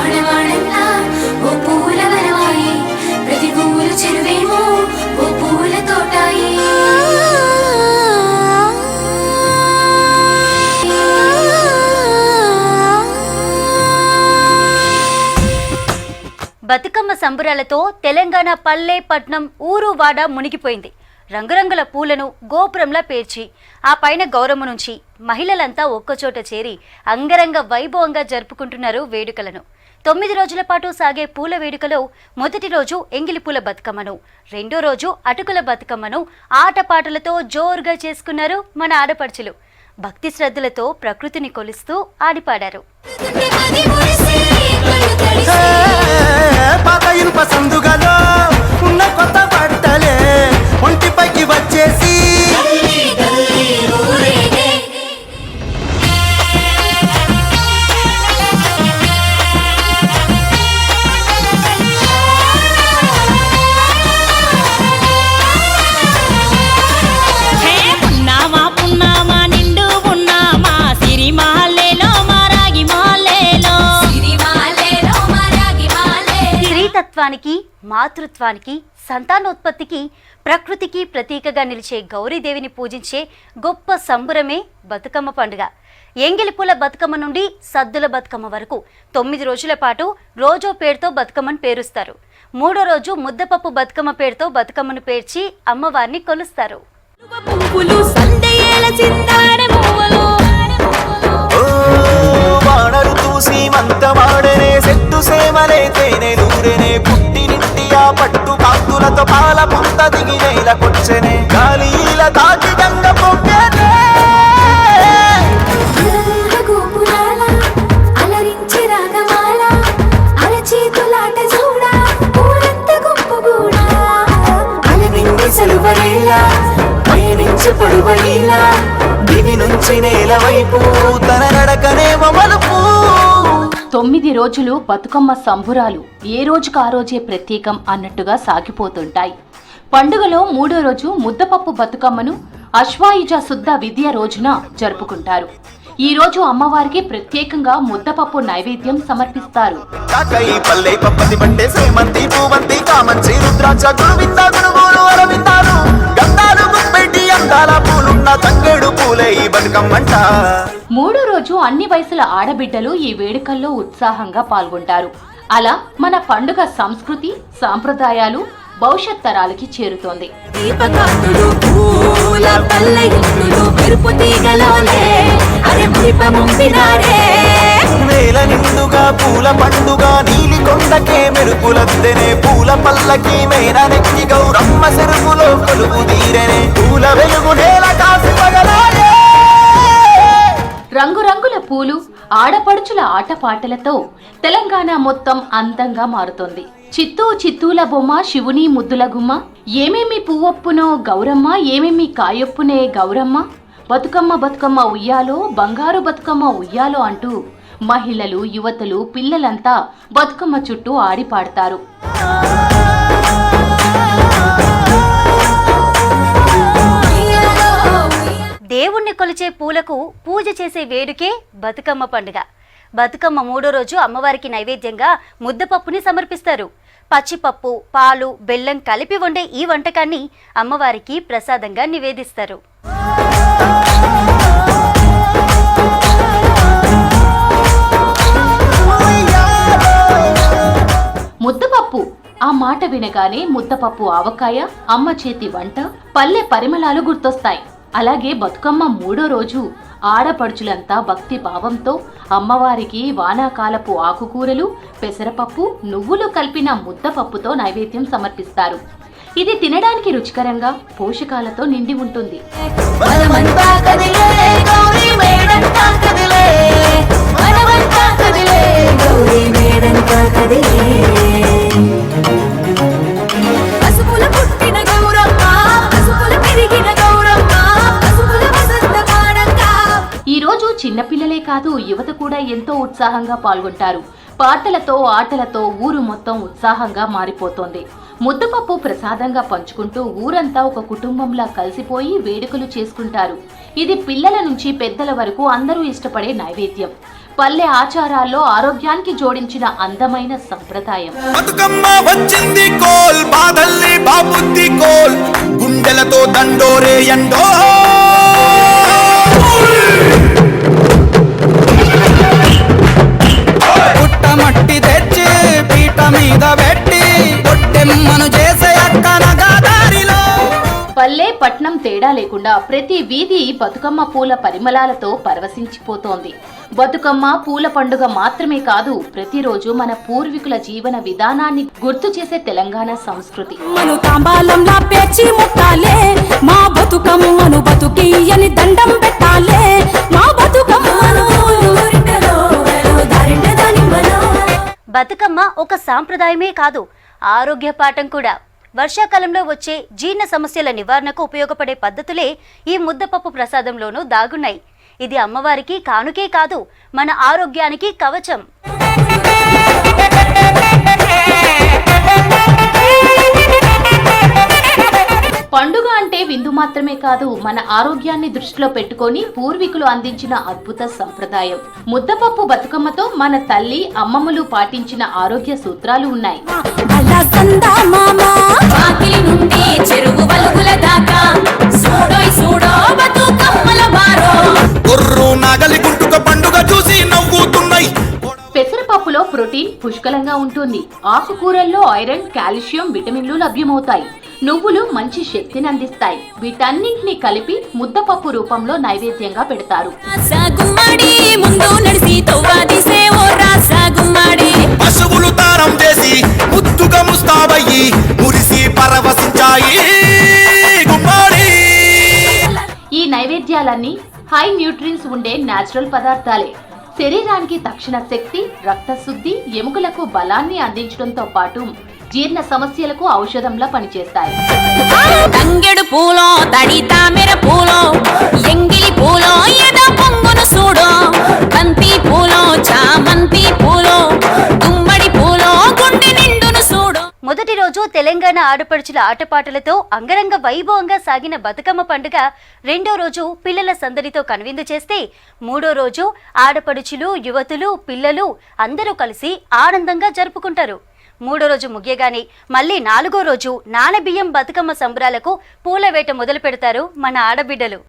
వాడవాడంతా ఓ పూల వరమాయే, ప్రతి పూల చెరువేమో ఓ పూల తోటాయే. బతుకమ్మ సంబురాలతో తెలంగాణ పల్లె పట్నం ఊరు వాడ మునిగిపోయింది. రంగురంగుల పూలను గోపురంలా పేర్చి ఆ పైన గౌరమ్మ నుంచి మహిళలంతా ఒక్కచోట చేరి అంగరంగ వైభవంగా జరుపుకుంటున్నారు వేడుకలను. 9 రోజుల పాటు సాగే పూల వేడుకలో మొదటి రోజు ఎంగిలిపూల బతుకమ్మను, రెండో రోజు అటుకుల బతుకమ్మను ఆటపాటలతో జోరుగా చేసుకున్నారు మన ఆడపడుచులు. భక్తి శ్రద్ధలతో ప్రకృతిని కొలుస్తూ ఆడిపాడారు. పాత ఇనుప సందుగలో ఉన్న కొత్త బట్టలే ఒంటిపైకి వచ్చేసి తత్వానికి, మాతృత్వానికి, సంతానోత్పత్తికి, ప్రకృతికి ప్రతీకగా నిలిచే గౌరీదేవిని పూజించే గొప్ప సంబురమే బతుకమ్మ పండుగ. ఎంగిలిపూల బతుకమ్మ నుండి సద్దుల బతుకమ్మ వరకు 9 రోజుల పాటు రోజో పేరుతో బతుకమ్మను పేరుస్తారు. మూడో రోజు ముద్దపప్పు బతుకమ్మ పేరుతో బతుకమ్మను పేర్చి అమ్మవారిని కొలుస్తారు. పట్టు కాంతులతో పాల పుంత దిగి నేలకొచ్చెనే గాలిల దాటి గంగ పొంగెనే గోపురాల అలరించి రాగమాల అరచేతులాట చూడ ఊరంత గుంపుగూడా అలనిండి సెలవరేలా పయనించి పొడువలీలా దివి నుంచి నేల వైపు తన నడకనేమో మలుపు. 9 రోజులు బతుకమ్మ సంబురాలు ఏ రోజుకు ఆ రోజే ప్రత్యేకం అన్నట్టుగా సాగిపోతుంటాయి. పండుగలో మూడో రోజు ముద్దపప్పు బతుకమ్మను అశ్వాయుజ శుద్ధ విద్య రోజున జరుపుకుంటారు. ఈ రోజు అమ్మవారికి ప్రత్యేకంగా ముద్దపప్పు నైవేద్యం సమర్పిస్తారు. మూడో రోజు అన్ని వయసుల ఆడబిడ్డలు ఈ వేడుకల్లో ఉత్సాహంగా పాల్గొంటారు. అలా మన పండుగ సంస్కృతి, సాంప్రదాయాలు భవిష్యత్ తరాలకి చేరుతోంది. నేల నిండుగా పూల పండుగ నీలి కొండకే మెరుపులద్దెనే పూల పల్లకి మేననెక్కి గౌరమ్మ సెరుపులో కొలువు తీరెనే పూల వెలుగు నేల కాసి పగలాడే. రంగురంగుల పూలు, ఆడపడుచుల ఆటపాటలతో తెలంగాణ మొత్తం అందంగా మారుతోంది. చిత్తూ చిత్తూల బొమ్మ, శివుని ముద్దుల గుమ్మ, ఏమేమి పువ్వొప్పునో గౌరమ్మ, ఏమేమి కాయొప్పునే గౌరమ్మ, బతుకమ్మ బతుకమ్మ ఉయ్యాలో, బంగారు బతుకమ్మ ఉయ్యాలో అంటూ మహిళలు, యువతులు, పిల్లలంతా బతుకమ్మ చుట్టూ ఆడిపాడతారు. దేవుణ్ణి కొలిచే పూలకు పూజ చేసే వేడుకే బతుకమ్మ పండుగ. బతుకమ్మ మూడో రోజు అమ్మవారికి నైవేద్యంగా ముద్దపప్పుని సమర్పిస్తారు. పచ్చిపప్పు, పాలు, బెల్లం కలిపి వండే ఈ వంటకాన్ని అమ్మవారికి ప్రసాదంగా నివేదిస్తారు. ముద్దపప్పు ఆ మాట వినగానే ముద్దపప్పు ఆవకాయ, అమ్మ చేతి వంట, పల్లె పరిమళాలు గుర్తొస్తాయి. అలాగే బతుకమ్మ మూడో రోజు ఆడపడుచులంతా భక్తి భావంతో అమ్మవారికి వానాకాలపు ఆకుకూరలు, పెసరపప్పు, నువ్వులు కలిపిన ముద్దపప్పుతో నైవేద్యం సమర్పిస్తారు. ఇది తినడానికి రుచికరంగా, పోషకాలతో నిండి ఉంటుంది. ఈ రోజు చిన్నపిల్లలే కాదు, యువత కూడా ఎంతో ఉత్సాహంగా పాల్గొంటారు. పాటలతో, ఆటలతో ఊరు మొత్తం ఉత్సాహంగా మారిపోతోంది. ముద్దపప్పు ప్రసాదంగా పంచుకుంటూ ఊరంతా ఒక కుటుంబంలా కలిసిపోయి వేడుకలు చేసుకుంటారు. ఇది పిల్లల నుంచి పెద్దల వరకు అందరూ ఇష్టపడే నైవేద్యం. పల్లె ఆచారాల్లో ఆరోగ్యానికి జోడించిన అందమైన సంప్రదాయం. బతుకమ్మ వచ్చింది కోల్ బాధల్ని బాబుద్ది కోల్ గుండెలతో దండోరే ఎండో పుట్టమట్టి తెచ్చి పీట మీద పెట్టి పొట్టెమ్మను చేసే అక్కనగా దారిలో. పల్లె పట్నం తేడా లేకుండా ప్రతి వీధి బతుకమ్మ పూల పరిమళాలతో పరవశించిపోతోంది. బతుకమ్మ పూల పండుగ మాత్రమే కాదు, ప్రతిరోజు మన పూర్వీకుల జీవన విధానాన్ని గుర్తు చేసే తెలంగాణ సంస్కృతి. మను తాంబాలంలా పేర్చి ముట్టాలే మా బతుకమ్మను బతుకియని దండం పెట్టాలే మా బతుకమ్మను. బతుకమ్మ ఒక సాంప్రదాయమే కాదు, ఆరోగ్య పాఠం కూడా. వర్షాకాలంలో వచ్చే జీర్ణ సమస్యల నివారణకు ఉపయోగపడే పద్ధతులే ఈ ముద్దపప్పు ప్రసాదంలోనూ దాగున్నాయి. ఇది అమ్మవారికి కానుకే కాదు, మన ఆరోగ్యానికి కవచం. పండుగ అంటే విందు మాత్రమే కాదు, మన ఆరోగ్యాన్ని దృష్టిలో పెట్టుకొని పూర్వీకులు అందించిన అద్భుత సంప్రదాయం. ముద్దపప్పు బతుకమ్మతో మన తల్లి అమ్మమ్మలు పాటించిన ఆరోగ్య సూత్రాలు ఉన్నాయి. చెరువు వలుగుల దాకా సూడోయ్ సూడో బతుకమ్మల బారో గుర్రు నాగలి గుంటుక పండుగ చూసి నవ్వుతున్నాయి. పెసరపప్పులో ప్రోటీన్ పుష్కలంగా ఉంటుంది. ఆకుకూరల్లో ఐరన్, కాల్షియం, విటమిన్లు లభ్యమవుతాయి. నువ్వులు మంచి శక్తిని అందిస్తాయి. వీటన్నింటినీ కలిపి ముద్దపప్పు రూపంలో నైవేద్యంగా పెడతారు. పశువులు తారం చేసి ముద్దుగా ముస్తాబయ్యి మురిసి పరవశించాయి గుమ్మాడి. ఈ నైవేద్యాలన్నీ హై న్యూట్రియన్స్ ఉండే నేచురల్ పదార్థాలే. శరీరానికి తక్షణ శక్తి, రక్తశుద్ధి, ఎముకలకు బలాన్ని అందించడంతో పాటు జీర్ణ సమస్యలకు ఔషధంలా పనిచేస్తాయి. తంగెడు పూలో తడి తామెర పూలో ఎంగిలి పూలో ఎద పొంగును సూడో బంతి పూలో చామంతి పూలో గుమ్మడి పూలో గుండె నిండును సూడో. మొదటి రోజు తెలంగాణ ఆడపడుచుల ఆటపాటలతో అంగరంగ వైభవంగా సాగిన బతుకమ్మ పండుగ రెండో రోజు పిల్లల సందడితో కనువిందు చేస్తే, మూడో రోజు ఆడపడుచులు, యువతులు, పిల్లలు అందరూ కలిసి ఆనందంగా జరుపుకుంటారు. మూడో రోజు ముగియగానే మళ్ళీ నాలుగో రోజు నానబియ్యం బతుకమ్మ సంబరాలకు పూల వేట మొదలు పెడతారు మన ఆడబిడ్డలు.